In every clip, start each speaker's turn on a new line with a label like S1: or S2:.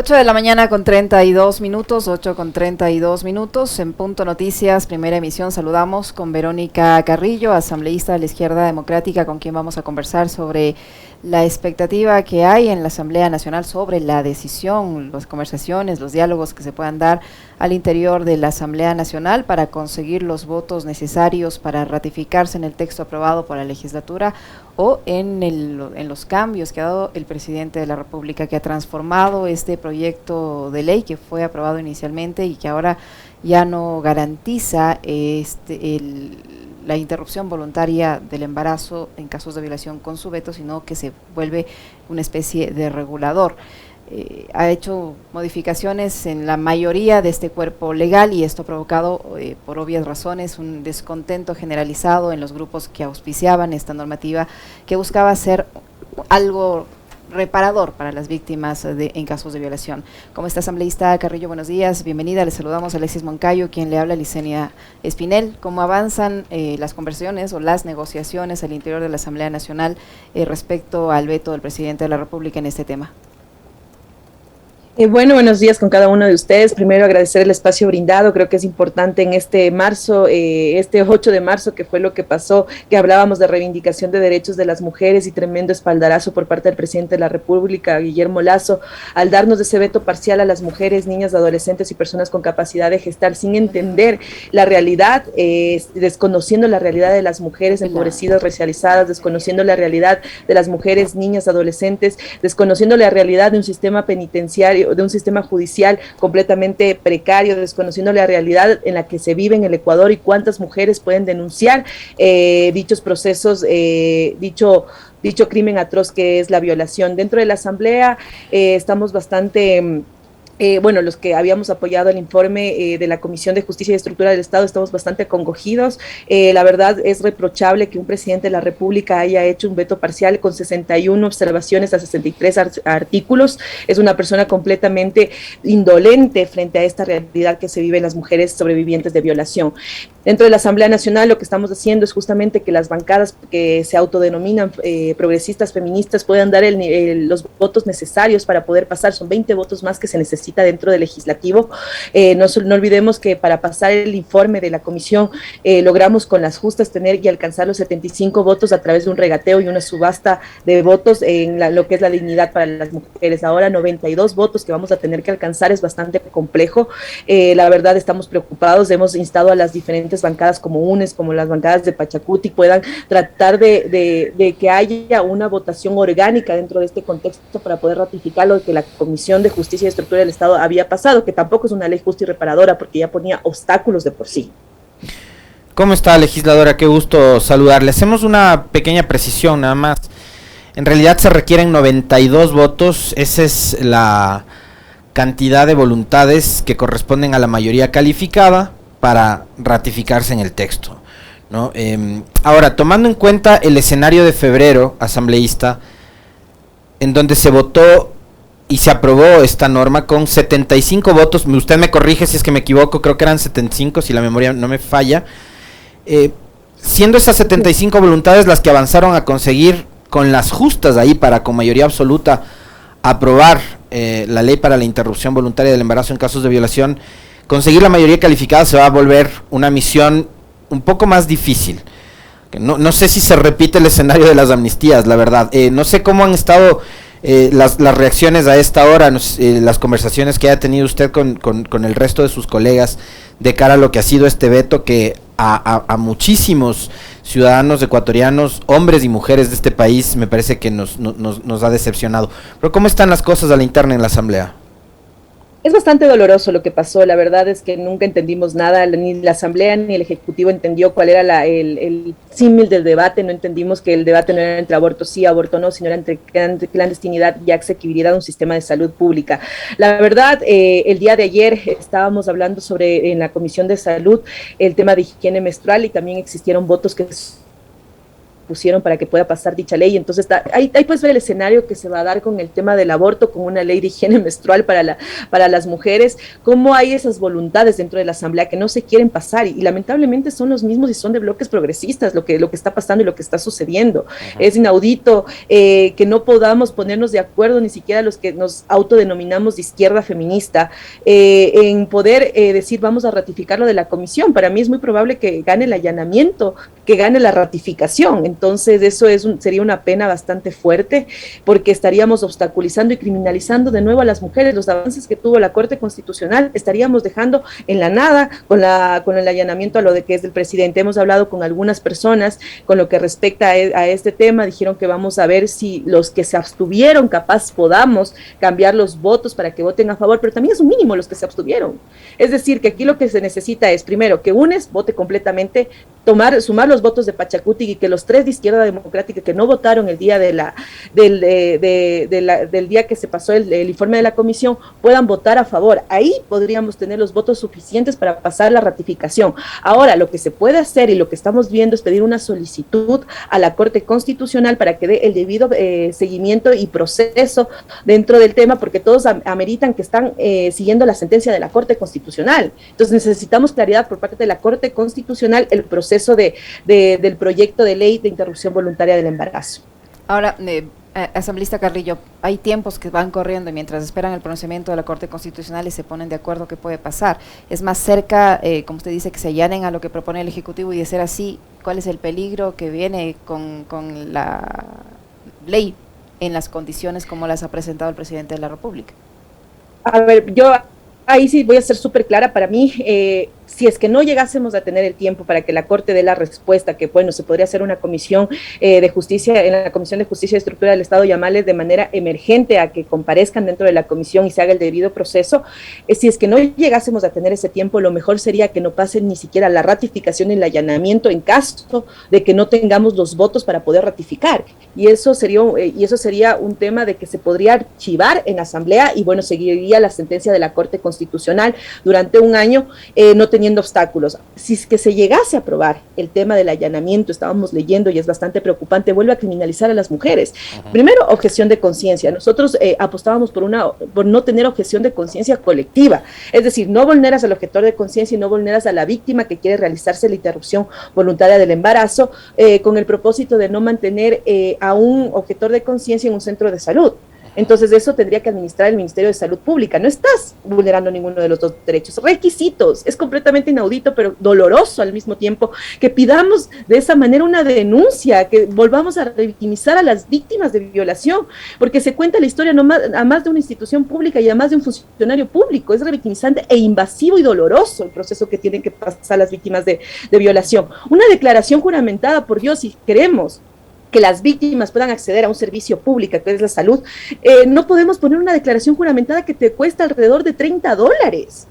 S1: 8 de la mañana con 32 minutos, 8 con 32 minutos, en Punto Noticias, primera emisión, saludamos con Verónica Carrillo, asambleísta de la Izquierda Democrática, con quien vamos a conversar sobre la expectativa que hay en la Asamblea Nacional sobre la decisión, las conversaciones, los diálogos que se puedan dar al interior de la Asamblea Nacional para conseguir los votos necesarios para ratificarse en el texto aprobado por la legislatura o en los cambios que ha dado el presidente de la República, que ha transformado este proyecto de ley que fue aprobado inicialmente y que ahora ya no garantiza la interrupción voluntaria del embarazo en casos de violación con su veto, sino que se vuelve una especie de regulador. Ha hecho modificaciones en la mayoría de este cuerpo legal y esto ha provocado, por obvias razones, un descontento generalizado en los grupos que auspiciaban esta normativa que buscaba ser algo reparador para las víctimas en casos de violación. ¿Cómo está, asambleísta Carrillo? Buenos días, bienvenida. Le saludamos a Alexis Moncayo, quien le habla, Licenia Espinel. ¿Cómo avanzan las conversaciones o las negociaciones al interior de la Asamblea Nacional respecto al veto del presidente de la República en este tema?
S2: Bueno, buenos días con cada uno de ustedes. Primero agradecer el espacio brindado, creo que es importante en este marzo, este 8 de marzo, que fue lo que pasó, que hablábamos de reivindicación de derechos de las mujeres y tremendo espaldarazo por parte del presidente de la República, Guillermo Lasso, al darnos ese veto parcial a las mujeres, niñas, adolescentes y personas con capacidad de gestar sin entender la realidad, desconociendo la realidad de las mujeres empobrecidas, racializadas, desconociendo la realidad de las mujeres, niñas, adolescentes, desconociendo la realidad de un sistema penitenciario, de un sistema judicial completamente precario, desconociendo la realidad en la que se vive en el Ecuador y cuántas mujeres pueden denunciar dichos procesos, dicho crimen atroz que es la violación. Dentro de la Asamblea estamos bastante... bueno, los que habíamos apoyado el informe de la Comisión de Justicia y Estructura del Estado estamos bastante acongojidos. La verdad es reprochable que un presidente de la República haya hecho un veto parcial con 61 observaciones a 63 artículos. Es una persona completamente indolente frente a esta realidad que se vive en las mujeres sobrevivientes de violación. Dentro de la Asamblea Nacional lo que estamos haciendo es justamente que las bancadas que se autodenominan progresistas, feministas, puedan dar los votos necesarios para poder pasar. Son 20 votos más que se necesitan dentro del legislativo. No olvidemos que para pasar el informe de la comisión logramos con las justas tener y alcanzar los 75 votos a través de un regateo y una subasta de votos en lo que es la dignidad para las mujeres. Ahora 92 votos que vamos a tener que alcanzar es bastante complejo. La verdad estamos preocupados, hemos instado a las diferentes bancadas como UNES, como las bancadas de Pachacuti, puedan tratar de que haya una votación orgánica dentro de este contexto para poder ratificar lo que la Comisión de Justicia y Estructura del Estado había pasado, que tampoco es una ley justa y reparadora porque ya ponía obstáculos de por sí.
S3: ¿Cómo está, legisladora? Qué gusto saludarle. Hacemos una pequeña precisión nada más. En realidad se requieren 92 votos, esa es la cantidad de voluntades que corresponden a la mayoría calificada para ratificarse en el texto, ¿no? Ahora, tomando en cuenta el escenario de febrero, asambleísta, en donde se votó y se aprobó esta norma con 75 votos, usted me corrige si es que me equivoco, creo que eran 75 si la memoria no me falla, siendo esas 75 voluntades las que avanzaron a conseguir con las justas ahí para con mayoría absoluta aprobar la ley para la interrupción voluntaria del embarazo en casos de violación, conseguir la mayoría calificada se va a volver una misión un poco más difícil. No sé si se repite el escenario de las amnistías, la verdad. No sé cómo han estado las reacciones a esta hora, las conversaciones que haya tenido usted con el resto de sus colegas de cara a lo que ha sido este veto que a muchísimos ciudadanos ecuatorianos, hombres y mujeres de este país, me parece que nos ha decepcionado. Pero ¿cómo están las cosas a la interna en la Asamblea?
S2: Es bastante doloroso lo que pasó, la verdad es que nunca entendimos nada, ni la Asamblea ni el Ejecutivo entendió cuál era el símil del debate, no entendimos que el debate no era entre aborto sí, aborto no, sino era entre clandestinidad y asequibilidad a un sistema de salud pública. La verdad, el día de ayer estábamos hablando sobre en la Comisión de Salud el tema de higiene menstrual y también existieron votos que pusieron para que pueda pasar dicha ley. Entonces ahí puedes ver el escenario que se va a dar con el tema del aborto, con una ley de higiene menstrual para las mujeres, cómo hay esas voluntades dentro de la Asamblea que no se quieren pasar y lamentablemente son los mismos y son de bloques progresistas lo que está pasando y lo que está sucediendo. Es inaudito que no podamos ponernos de acuerdo, ni siquiera los que nos autodenominamos de izquierda feminista, en poder decir vamos a ratificar lo de la comisión. Para mí es muy probable que gane el allanamiento, que gane la ratificación. Entonces eso sería una pena bastante fuerte, porque estaríamos obstaculizando y criminalizando de nuevo a las mujeres. Los avances que tuvo la Corte Constitucional estaríamos dejando en la nada con el allanamiento a lo de que es del presidente. Hemos hablado con algunas personas con lo que respecta a este tema, dijeron que vamos a ver si los que se abstuvieron capaz podamos cambiar los votos para que voten a favor, pero también es un mínimo los que se abstuvieron. Es decir, que aquí lo que se necesita es, primero, que UNES vote completamente, sumar los votos de Pachacuti y que los 3 de Izquierda Democrática que no votaron el día del día que se pasó el informe de la comisión puedan votar a favor. Ahí podríamos tener los votos suficientes para pasar la ratificación. Ahora, lo que se puede hacer y lo que estamos viendo es pedir una solicitud a la Corte Constitucional para que dé el debido seguimiento y proceso dentro del tema, porque todos ameritan que están siguiendo la sentencia de la Corte Constitucional. Entonces necesitamos claridad por parte de la Corte Constitucional el proceso del proyecto de ley de interrupción voluntaria del embarazo.
S1: Ahora, asambleísta Carrillo, hay tiempos que van corriendo y mientras esperan el pronunciamiento de la Corte Constitucional y se ponen de acuerdo qué puede pasar. Es más cerca, como usted dice, que se allanen a lo que propone el Ejecutivo, y de ser así, ¿cuál es el peligro que viene con la ley en las condiciones como las ha presentado el presidente de la República?
S2: A ver, yo ahí sí voy a ser súper clara. Para mí, si es que no llegásemos a tener el tiempo para que la Corte dé la respuesta, que bueno, se podría hacer una comisión de justicia, en la Comisión de Justicia y Estructura del Estado, llamarles de manera emergente a que comparezcan dentro de la comisión y se haga el debido proceso. Si es que no llegásemos a tener ese tiempo, lo mejor sería que no pasen ni siquiera la ratificación y el allanamiento en caso de que no tengamos los votos para poder ratificar. Y eso sería un tema de que se podría archivar en asamblea y bueno, seguiría la sentencia de la Corte Constitucional durante un año, no teniendo obstáculos. Si es que se llegase a aprobar el tema del allanamiento, estábamos leyendo y es bastante preocupante, vuelve a criminalizar a las mujeres. Primero, objeción de conciencia. Nosotros apostábamos por no tener objeción de conciencia colectiva, es decir, no vulneras al objetor de conciencia y no vulneras a la víctima que quiere realizarse la interrupción voluntaria del embarazo, con el propósito de no mantener a un objetor de conciencia en un centro de salud. Entonces eso tendría que administrar el Ministerio de Salud Pública. No estás vulnerando ninguno de los dos derechos. Requisitos. Es completamente inaudito, pero doloroso al mismo tiempo, que pidamos de esa manera una denuncia, que volvamos a revictimizar a las víctimas de violación, porque se cuenta la historia a más de una institución pública y a más de un funcionario público. Es revictimizante e invasivo y doloroso el proceso que tienen que pasar las víctimas de violación. Una declaración juramentada, por Dios, si queremos que las víctimas puedan acceder a un servicio público que es la salud, no podemos poner una declaración juramentada que te cuesta alrededor de $30.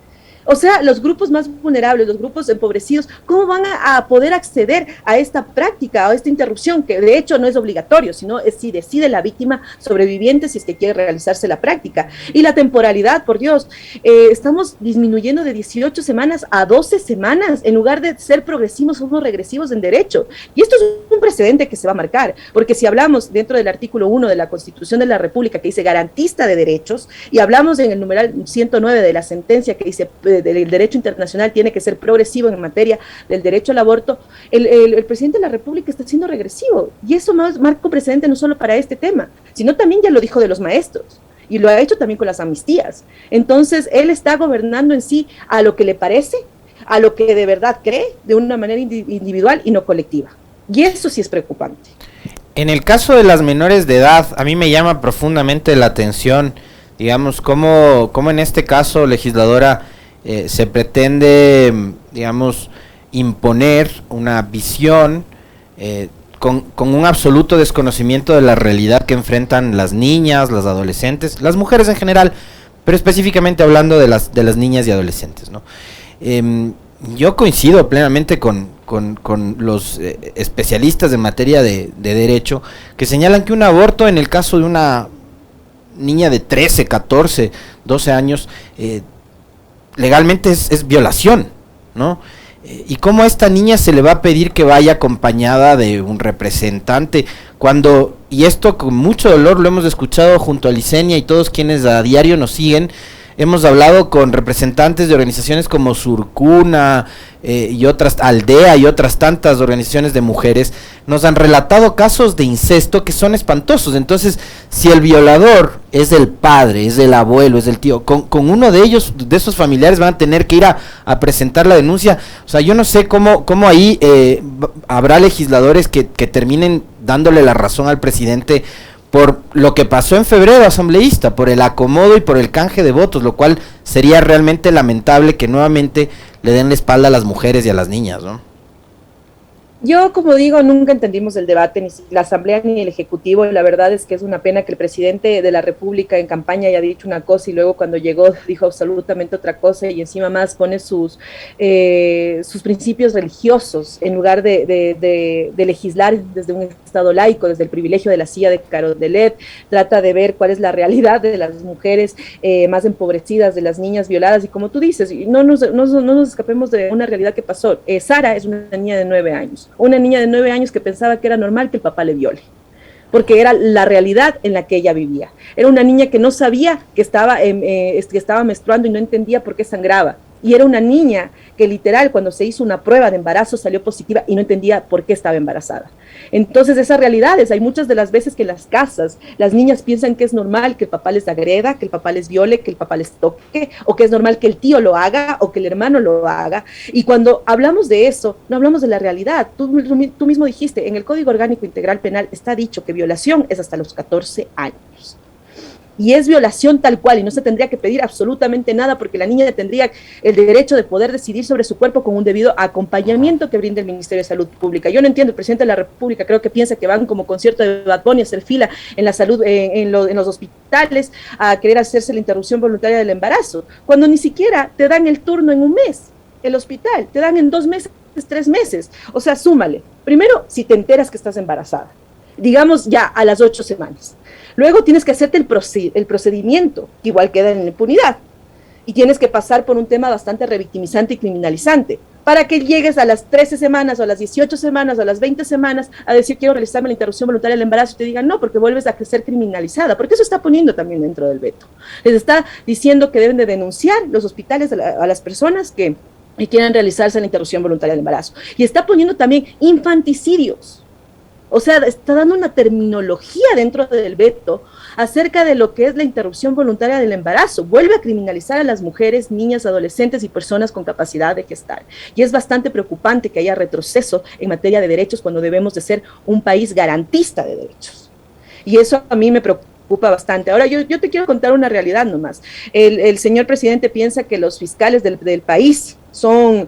S2: O sea, los grupos más vulnerables, los grupos empobrecidos, ¿cómo van a poder acceder a esta práctica, a esta interrupción, que de hecho no es obligatorio, sino es si decide la víctima sobreviviente si es que quiere realizarse la práctica? Y la temporalidad, por Dios, estamos disminuyendo de 18 semanas a 12 semanas, en lugar de ser progresivos, somos regresivos en derecho. Y esto es un precedente que se va a marcar, porque si hablamos dentro del artículo 1 de la Constitución de la República, que dice garantista de derechos, y hablamos en el numeral 109 de la sentencia que dice del derecho internacional tiene que ser progresivo en materia del derecho al aborto, el presidente de la República está siendo regresivo, y eso marca un precedente no solo para este tema, sino también ya lo dijo de los maestros, y lo ha hecho también con las amnistías. Entonces él está gobernando en sí a lo que le parece, a lo que de verdad cree, de una manera individual y no colectiva, y eso sí es preocupante.
S3: En el caso de las menores de edad, a mí me llama profundamente la atención, digamos, cómo en este caso, legisladora, se pretende, digamos, imponer una visión con un absoluto desconocimiento de la realidad que enfrentan las niñas, las adolescentes, las mujeres en general, pero específicamente hablando de las niñas y adolescentes, ¿no? Yo coincido plenamente con los especialistas en materia de derecho, que señalan que un aborto en el caso de una niña de 13, 14, 12 años, legalmente es violación, ¿no? ¿Y cómo a esta niña se le va a pedir que vaya acompañada de un representante? Cuando, y esto con mucho dolor lo hemos escuchado junto a Licenia y todos quienes a diario nos siguen, hemos hablado con representantes de organizaciones como Surcuna y otras, Aldea y otras tantas organizaciones de mujeres, nos han relatado casos de incesto que son espantosos. Entonces, si el violador es el padre, es el abuelo, es el tío, con uno de ellos, de esos familiares van a tener que ir a presentar la denuncia. O sea, yo no sé cómo ahí habrá legisladores que terminen dándole la razón al presidente por lo que pasó en febrero, asambleísta, por el acomodo y por el canje de votos, lo cual sería realmente lamentable que nuevamente le den la espalda a las mujeres y a las niñas, ¿no?
S2: Yo, como digo, nunca entendimos el debate, ni la Asamblea ni el Ejecutivo, y la verdad es que es una pena que el presidente de la República en campaña haya dicho una cosa y luego cuando llegó dijo absolutamente otra cosa y encima más pone sus principios religiosos en lugar de legislar desde un Estado laico, desde el privilegio de la silla de Carondelet, trata de ver cuál es la realidad de las mujeres más empobrecidas, de las niñas violadas, y como tú dices, no nos escapemos de una realidad que pasó. Sara es una niña de 9 años. Una niña de 9 años que pensaba que era normal que el papá le viole, porque era la realidad en la que ella vivía. Era una niña que no sabía que estaba menstruando y no entendía por qué sangraba. Y era una niña que literal cuando se hizo una prueba de embarazo salió positiva y no entendía por qué estaba embarazada. Entonces esas realidades, hay muchas de las veces que en las casas las niñas piensan que es normal que el papá les agreda, que el papá les viole, que el papá les toque, o que es normal que el tío lo haga o que el hermano lo haga. Y cuando hablamos de eso, no hablamos de la realidad. Tú mismo dijiste, en el Código Orgánico Integral Penal está dicho que violación es hasta los 14 años. Y es violación tal cual, y no se tendría que pedir absolutamente nada porque la niña tendría el derecho de poder decidir sobre su cuerpo con un debido acompañamiento que brinda el Ministerio de Salud Pública. Yo no entiendo, el presidente de la República creo que piensa que van como concierto de Bad Bunny a hacer fila en la salud, en los hospitales a querer hacerse la interrupción voluntaria del embarazo, cuando ni siquiera te dan el turno en un mes, el hospital, te dan en 2 meses, 3 meses, o sea, súmale. Primero, si te enteras que estás embarazada, digamos ya a las 8 semanas. Luego tienes que hacerte el procedimiento, que igual queda en la impunidad. Y tienes que pasar por un tema bastante revictimizante y criminalizante, para que llegues a las 13 semanas, o a las 18 semanas, o a las 20 semanas, a decir quiero realizarme la interrupción voluntaria del embarazo, y te digan no, porque vuelves a ser criminalizada, porque eso está poniendo también dentro del veto. Les está diciendo que deben de denunciar los hospitales a las personas que quieran realizarse la interrupción voluntaria del embarazo. Y está poniendo también infanticidios. O sea, está dando una terminología dentro del veto acerca de lo que es la interrupción voluntaria del embarazo. Vuelve a criminalizar a las mujeres, niñas, adolescentes y personas con capacidad de gestar. Y es bastante preocupante que haya retroceso en materia de derechos cuando debemos de ser un país garantista de derechos. Y eso a mí me preocupa bastante. Ahora, yo te quiero contar una realidad nomás. El señor presidente piensa que los fiscales del país son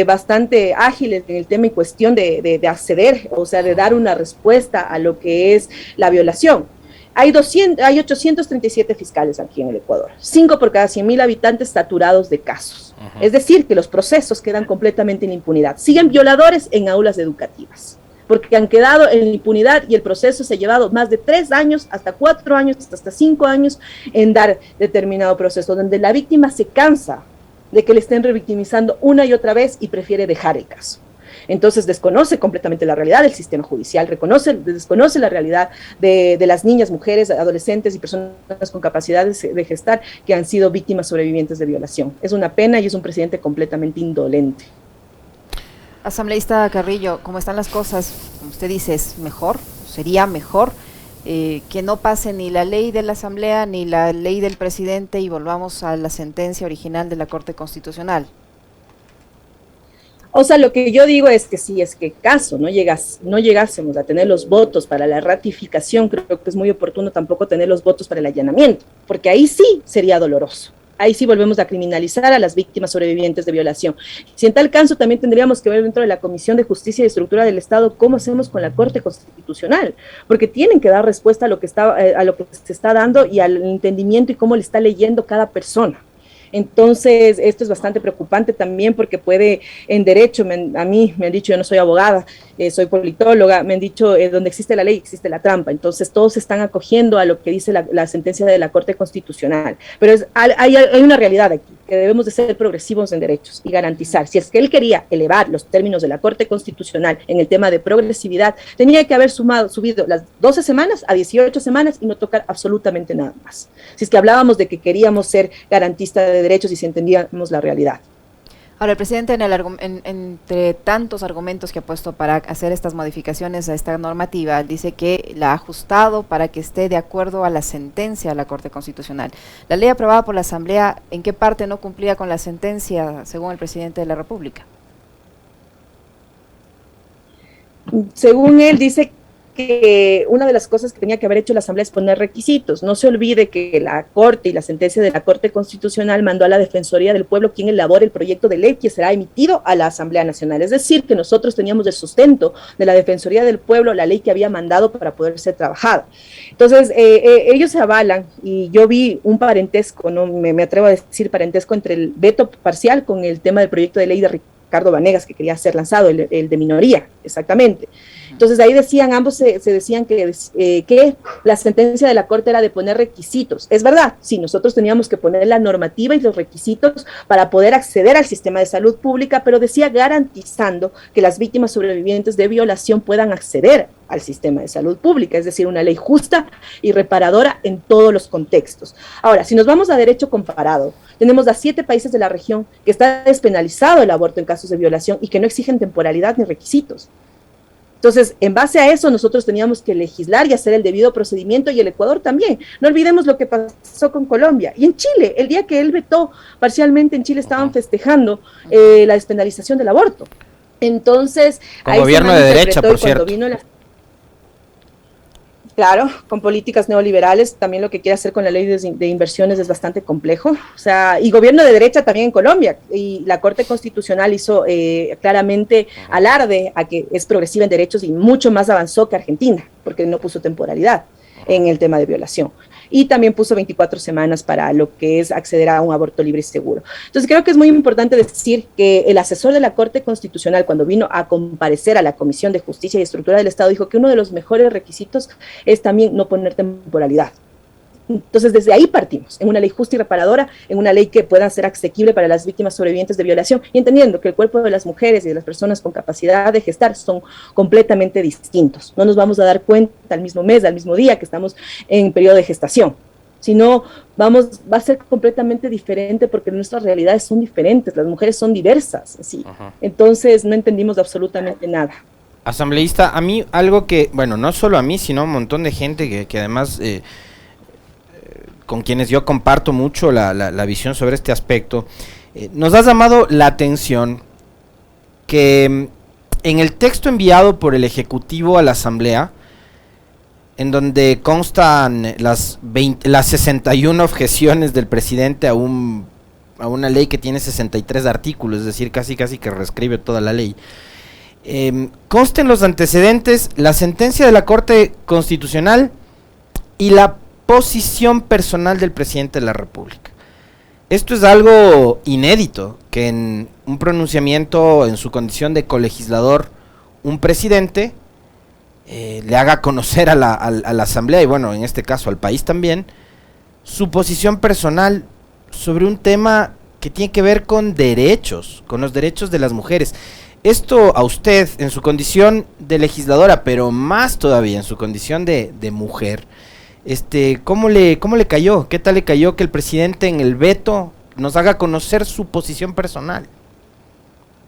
S2: bastante ágiles en el tema y cuestión de acceder, o sea, de dar una respuesta a lo que es la violación. Hay 837 fiscales aquí en el Ecuador, 5 por cada 100.000 habitantes saturados de casos. Es decir, que los procesos quedan completamente en impunidad. Siguen violadores en aulas educativas, porque han quedado en impunidad y el proceso se ha llevado más de 3 años, hasta 4 años, hasta 5 años en dar determinado proceso, donde la víctima se cansa de que le estén revictimizando una y otra vez y prefiere dejar el caso. Entonces desconoce completamente la realidad del sistema judicial, desconoce la realidad de las niñas, mujeres, adolescentes y personas con capacidades de gestar que han sido víctimas sobrevivientes de violación. Es una pena y es un presidente completamente indolente.
S1: Asambleísta Carrillo, ¿cómo están las cosas? Usted dice, ¿es mejor? ¿Sería mejor que no pase ni la ley de la Asamblea ni la ley del presidente y volvamos a la sentencia original de la Corte Constitucional?
S2: O sea, lo que yo digo es que si es que caso no llegásemos a tener los votos para la ratificación, creo que es muy oportuno tampoco tener los votos para el allanamiento, porque ahí sí sería doloroso. Ahí sí volvemos a criminalizar a las víctimas sobrevivientes de violación. Si en tal caso también tendríamos que ver dentro de la Comisión de Justicia y Estructura del Estado cómo hacemos con la Corte Constitucional, porque tienen que dar respuesta a lo que se está dando y al entendimiento y cómo le está leyendo cada persona. Entonces, esto es bastante preocupante también porque puede, en derecho, a mí me han dicho, yo no soy abogada, soy politóloga, me han dicho, donde existe la ley, existe la trampa. Entonces, todos se están acogiendo a lo que dice la sentencia de la Corte Constitucional. Pero hay una realidad aquí. que debemos de ser progresivos en derechos y garantizar. Si es que él quería elevar los términos de la Corte Constitucional en el tema de progresividad, tenía que haber subido las 12 semanas a 18 semanas y no tocar absolutamente nada más. Si es que hablábamos de que queríamos ser garantistas de derechos y si entendíamos la realidad.
S1: Ahora, el presidente, entre tantos argumentos que ha puesto para hacer estas modificaciones a esta normativa, dice que la ha ajustado para que esté de acuerdo a la sentencia de la Corte Constitucional. La ley aprobada por la Asamblea, ¿en qué parte no cumplía con la sentencia, según el presidente de la República?
S2: Según él, dice que una de las cosas que tenía que haber hecho la Asamblea es poner requisitos. No se olvide que la Corte y la sentencia de la Corte Constitucional mandó a la Defensoría del Pueblo quien elabore el proyecto de ley que será emitido a la Asamblea Nacional. Es decir, que nosotros teníamos el sustento de la Defensoría del Pueblo, la ley que había mandado para poder ser trabajada. Entonces, ellos se avalan y yo vi un parentesco, no me atrevo a decir parentesco, entre el veto parcial con el tema del proyecto de ley de Ricardo Vanegas que quería ser lanzado, el de minoría, exactamente. Entonces ahí decían, ambos se decían que la sentencia de la Corte era de poner requisitos. Es verdad, sí, nosotros teníamos que poner la normativa y los requisitos para poder acceder al sistema de salud pública, pero decía garantizando que las víctimas sobrevivientes de violación puedan acceder al sistema de salud pública, es decir, una ley justa y reparadora en todos los contextos. Ahora, si nos vamos a derecho comparado, tenemos a 7 países de la región que está despenalizado el aborto en casos de violación y que no exigen temporalidad ni requisitos. Entonces, en base a eso, nosotros teníamos que legislar y hacer el debido procedimiento, y el Ecuador también. No olvidemos lo que pasó con Colombia. Y en Chile, el día que él vetó parcialmente, en Chile estaban festejando la despenalización del aborto. Entonces,
S3: con gobierno de derecha, por cierto.
S2: Claro, con políticas neoliberales, también lo que quiere hacer con la ley de inversiones es bastante complejo. O sea, y gobierno de derecha también en Colombia. Y la Corte Constitucional hizo claramente alarde a que es progresiva en derechos y mucho más avanzó que Argentina, porque no puso temporalidad en el tema de violación. Y también puso 24 semanas para lo que es acceder a un aborto libre y seguro. Entonces creo que es muy importante decir que el asesor de la Corte Constitucional, cuando vino a comparecer a la Comisión de Justicia y Estructura del Estado, dijo que uno de los mejores requisitos es también no poner temporalidad. Entonces, desde ahí partimos, en una ley justa y reparadora, en una ley que pueda ser asequible para las víctimas sobrevivientes de violación, y entendiendo que el cuerpo de las mujeres y de las personas con capacidad de gestar son completamente distintos. No nos vamos a dar cuenta al mismo mes, al mismo día que estamos en periodo de gestación, sino va a ser completamente diferente porque nuestras realidades son diferentes, las mujeres son diversas, ¿sí? Entonces no entendimos absolutamente nada.
S3: Asambleísta, a mí algo que, bueno, no solo a mí, sino a un montón de gente que además... con quienes yo comparto mucho la visión sobre este aspecto, nos ha llamado la atención que en el texto enviado por el Ejecutivo a la Asamblea, en donde constan las 61 objeciones del presidente a una ley que tiene 63 artículos, es decir, casi que reescribe toda la ley, consten los antecedentes, la sentencia de la Corte Constitucional y la posición personal del presidente de la República. Esto es algo inédito, que en un pronunciamiento en su condición de colegislador, un presidente le haga conocer a la Asamblea, y bueno, en este caso al país también, su posición personal sobre un tema que tiene que ver con derechos, con los derechos de las mujeres. Esto a usted, en su condición de legisladora, pero más todavía en su condición de mujer, ¿cómo le cayó? ¿Qué tal le cayó que el presidente en el veto nos haga conocer su posición personal?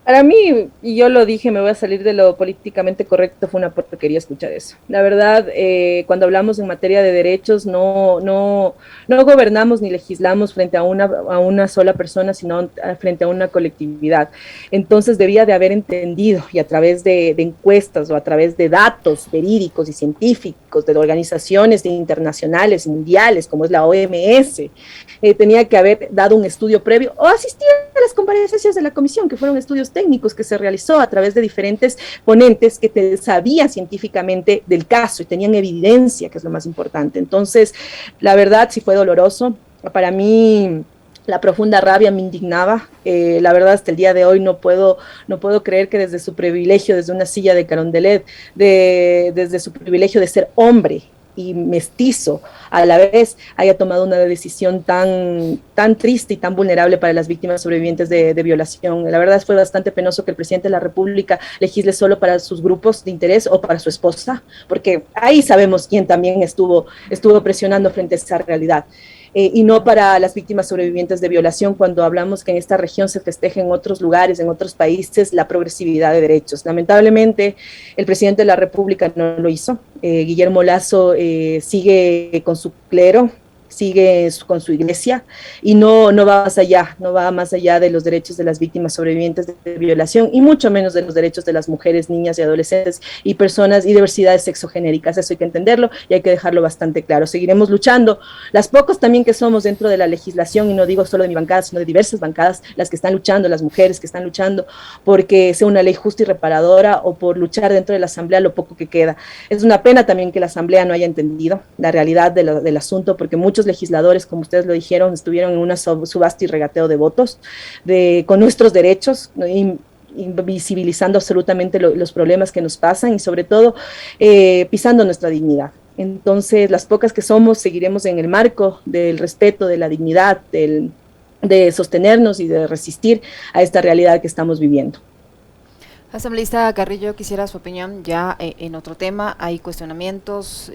S2: Para mí, y yo lo dije, me voy a salir de lo políticamente correcto, fue una porquería escuchar eso. La verdad, cuando hablamos en materia de derechos, no gobernamos ni legislamos frente a una sola persona, sino frente a una colectividad. Entonces debía de haber entendido, y a través de encuestas o a través de datos verídicos y científicos de organizaciones internacionales, mundiales, como es la OMS, tenía que haber dado un estudio previo o asistir a las comparecencias de la comisión, que fueron estudios técnicos que se realizó a través de diferentes ponentes que sabían científicamente del caso y tenían evidencia, que es lo más importante. Entonces, la verdad sí fue doloroso. Para mí, la profunda rabia me indignaba. La verdad, hasta el día de hoy no puedo creer que desde su privilegio, desde una silla de Carondelet, desde su privilegio de ser hombre, y mestizo a la vez haya tomado una decisión tan triste y tan vulnerable para las víctimas sobrevivientes de violación. La verdad fue bastante penoso que el presidente de la República legisle solo para sus grupos de interés o para su esposa, porque ahí sabemos quién también estuvo presionando frente a esa realidad. Y no para las víctimas sobrevivientes de violación, cuando hablamos que en esta región se festeja en otros lugares, en otros países, la progresividad de derechos. Lamentablemente, el presidente de la República no lo hizo. Guillermo Lasso sigue con su clero, sigue con su iglesia y no va más allá de los derechos de las víctimas sobrevivientes de violación y mucho menos de los derechos de las mujeres, niñas y adolescentes y personas y diversidades sexogenéricas. Eso hay que entenderlo y hay que dejarlo bastante claro. Seguiremos luchando, las pocas también que somos dentro de la legislación, y no digo solo de mi bancada, sino de diversas bancadas, las que están luchando, las mujeres que están luchando porque sea una ley justa y reparadora, o por luchar dentro de la Asamblea lo poco que queda. Es una pena también que la Asamblea no haya entendido la realidad del asunto, porque muchos legisladores, como ustedes lo dijeron, estuvieron en una subasta y regateo de votos con nuestros derechos, invisibilizando absolutamente los problemas que nos pasan y sobre todo pisando nuestra dignidad. Entonces, las pocas que somos seguiremos en el marco del respeto, de la dignidad, de sostenernos y de resistir a esta realidad que estamos viviendo.
S1: Asambleísta Carrillo, quisiera su opinión ya en otro tema. Hay cuestionamientos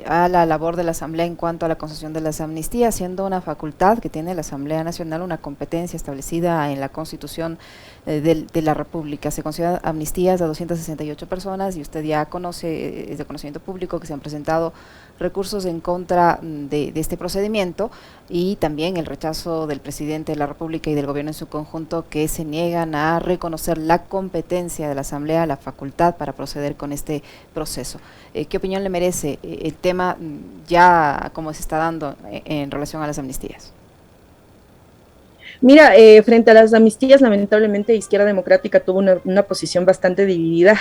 S1: a la labor de la Asamblea en cuanto a la concesión de las amnistías, siendo una facultad que tiene la Asamblea Nacional, una competencia establecida en la Constitución de la República. Se conceden amnistías a 268 personas y usted ya conoce, es de conocimiento público, que se han presentado recursos en contra de este procedimiento, y también el rechazo del presidente de la República y del gobierno en su conjunto, que se niegan a reconocer la competencia de la Asamblea, la facultad para proceder con este proceso. ¿Qué opinión le merece el tema ya como se está dando en relación a las amnistías?
S2: Mira, frente a las amnistías, lamentablemente Izquierda Democrática tuvo una posición bastante dividida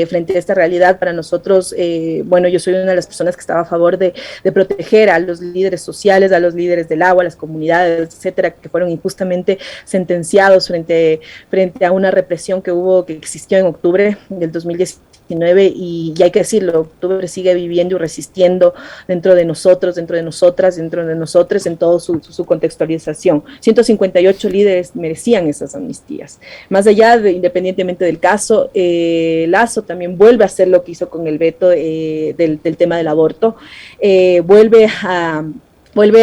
S2: frente a esta realidad. Para nosotros, yo soy una de las personas que estaba a favor de proteger a los líderes sociales, a los líderes del agua, a las comunidades, etcétera, que fueron injustamente sentenciados frente a una represión que existió en octubre del 2019, y hay que decirlo, octubre sigue viviendo y resistiendo dentro de nosotros, dentro de nosotras, dentro de nosotros, en toda su contextualización. 158 líderes merecían esas amnistías. Más allá independientemente del caso, Lasso también vuelve a hacer lo que hizo con el veto del tema del aborto, vuelve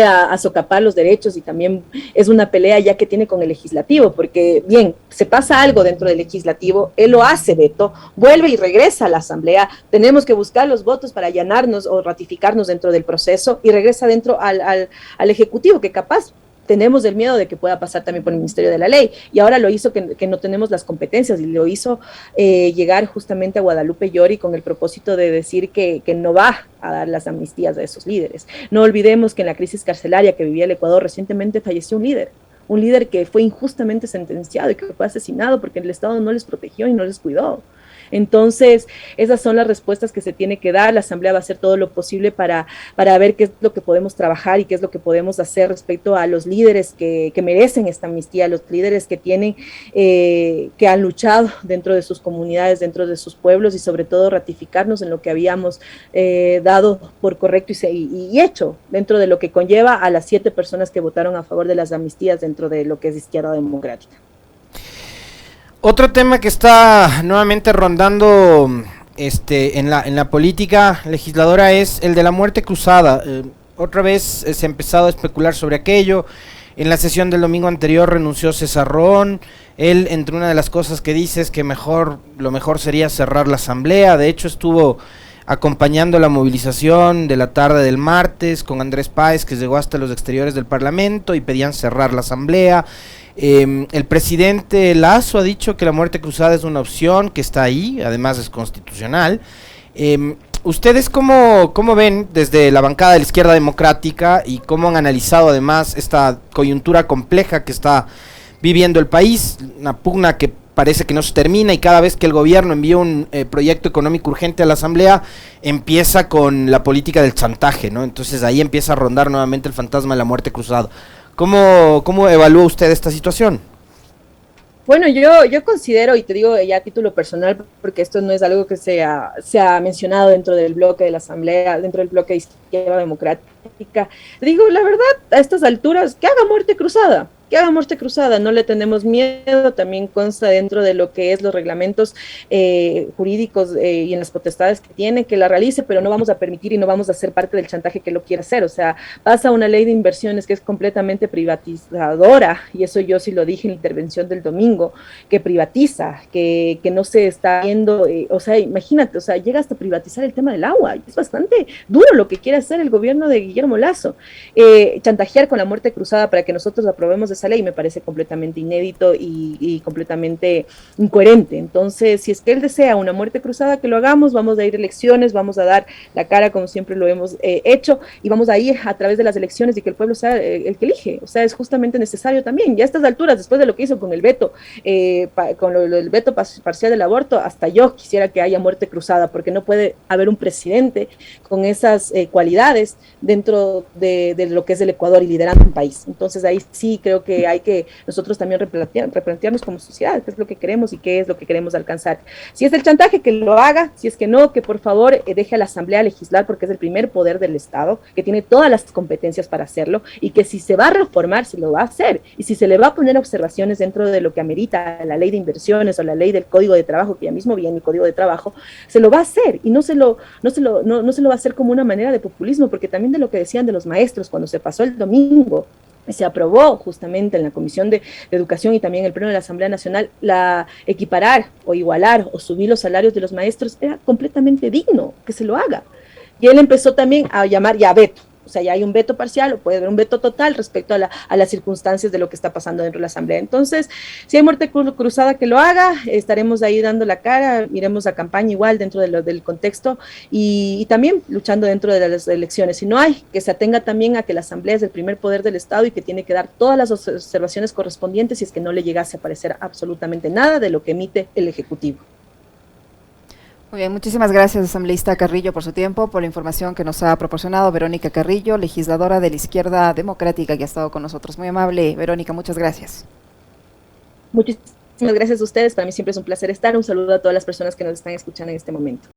S2: a socapar los derechos, y también es una pelea ya que tiene con el legislativo, porque bien, se pasa algo dentro del legislativo, él lo hace veto, vuelve y regresa a la Asamblea, tenemos que buscar los votos para allanarnos o ratificarnos dentro del proceso, y regresa dentro al Ejecutivo, que capaz tenemos el miedo de que pueda pasar también por el Ministerio de la Ley, y ahora lo hizo que no tenemos las competencias, y lo hizo llegar justamente a Guadalupe Llori con el propósito de decir que no va a dar las amnistías a esos líderes. No olvidemos que en la crisis carcelaria que vivía el Ecuador recientemente falleció un líder que fue injustamente sentenciado y que fue asesinado porque el Estado no les protegió y no les cuidó. Entonces, esas son las respuestas que se tiene que dar. La Asamblea va a hacer todo lo posible para ver qué es lo que podemos trabajar y qué es lo que podemos hacer respecto a los líderes que merecen esta amnistía, los líderes que han luchado dentro de sus comunidades, dentro de sus pueblos, y sobre todo ratificarnos en lo que habíamos dado por correcto y hecho, dentro de lo que conlleva a las 7 personas que votaron a favor de las amnistías dentro de lo que es Izquierda Democrática.
S3: Otro tema que está nuevamente rondando en la política legisladora es el de la muerte cruzada. Otra vez se ha empezado a especular sobre aquello. En la sesión del domingo anterior renunció César Roón. Él, entre una de las cosas que dice, es que lo mejor sería cerrar la Asamblea. De hecho, estuvo acompañando la movilización de la tarde del martes con Andrés Páez, que llegó hasta los exteriores del Parlamento y pedían cerrar la Asamblea. El presidente Lasso ha dicho que la muerte cruzada es una opción que está ahí, además es constitucional. ¿Ustedes cómo ven desde la bancada de la Izquierda Democrática y cómo han analizado además esta coyuntura compleja que está viviendo el país? Una pugna que parece que no se termina, y cada vez que el gobierno envía un proyecto económico urgente a la Asamblea, empieza con la política del chantaje, ¿no? Entonces ahí empieza a rondar nuevamente el fantasma de la muerte cruzada. ¿Cómo evalúa usted esta situación?
S2: Bueno, yo considero, y te digo ya a título personal, porque esto no es algo que se ha mencionado dentro del bloque de la Asamblea, dentro del bloque de Izquierda Democrática, digo, la verdad, a estas alturas, que haga muerte cruzada. Que haga muerte cruzada, no le tenemos miedo, también consta dentro de lo que es los reglamentos jurídicos y en las potestades que tiene, que la realice, pero no vamos a permitir y no vamos a ser parte del chantaje que lo quiera hacer. O sea, pasa una ley de inversiones que es completamente privatizadora, y eso yo sí lo dije en la intervención del domingo, que privatiza, que no se está viendo, o sea, imagínate, o sea, llega hasta privatizar el tema del agua. Es bastante duro lo que quiere hacer el gobierno de Guillermo Lasso. Chantajear con la muerte cruzada para que nosotros aprobemos esa ley me parece completamente inédito y completamente incoherente. Entonces, si es que él desea una muerte cruzada, que lo hagamos, vamos a ir a elecciones, vamos a dar la cara como siempre lo hemos hecho, y vamos a ir a través de las elecciones y que el pueblo sea el que elige. O sea, es justamente necesario también. Ya a estas alturas, después de lo que hizo con el veto, con el veto parcial del aborto, hasta yo quisiera que haya muerte cruzada, porque no puede haber un presidente con esas cualidades dentro de lo que es el Ecuador y liderando un país. Entonces ahí sí creo que hay que nosotros también replantearnos como sociedad qué es lo que queremos y qué es lo que queremos alcanzar. Si es el chantaje, que lo haga; si es que no, que por favor deje a la Asamblea legislar, porque es el primer poder del Estado, que tiene todas las competencias para hacerlo, y que si se va a reformar, se lo va a hacer, y si se le va a poner observaciones dentro de lo que amerita la ley de inversiones o la ley del Código de Trabajo, que ya mismo viene el Código de Trabajo, se lo va a hacer, y no se lo va a hacer como una manera de populismo, porque también de lo que decían de los maestros cuando se pasó el domingo, se aprobó justamente en la Comisión de Educación y también en el Pleno de la Asamblea Nacional, la equiparar o igualar o subir los salarios de los maestros. Era completamente digno que se lo haga. Y él empezó también a llamar ya veto. O sea, ya hay un veto parcial o puede haber un veto total respecto a las circunstancias de lo que está pasando dentro de la Asamblea. Entonces, si hay muerte cruzada, que lo haga, estaremos ahí dando la cara, iremos a campaña igual dentro del contexto y también luchando dentro de las elecciones. Si no hay, que se atenga también a que la Asamblea es el primer poder del Estado y que tiene que dar todas las observaciones correspondientes si es que no le llegase a aparecer absolutamente nada de lo que emite el Ejecutivo.
S1: Muy bien, muchísimas gracias, asambleísta Carrillo, por su tiempo, por la información que nos ha proporcionado. Verónica Carrillo, legisladora de la Izquierda Democrática, que ha estado con nosotros. Muy amable, Verónica, muchas gracias.
S2: Muchísimas gracias a ustedes, para mí siempre es un placer estar. Un saludo a todas las personas que nos están escuchando en este momento.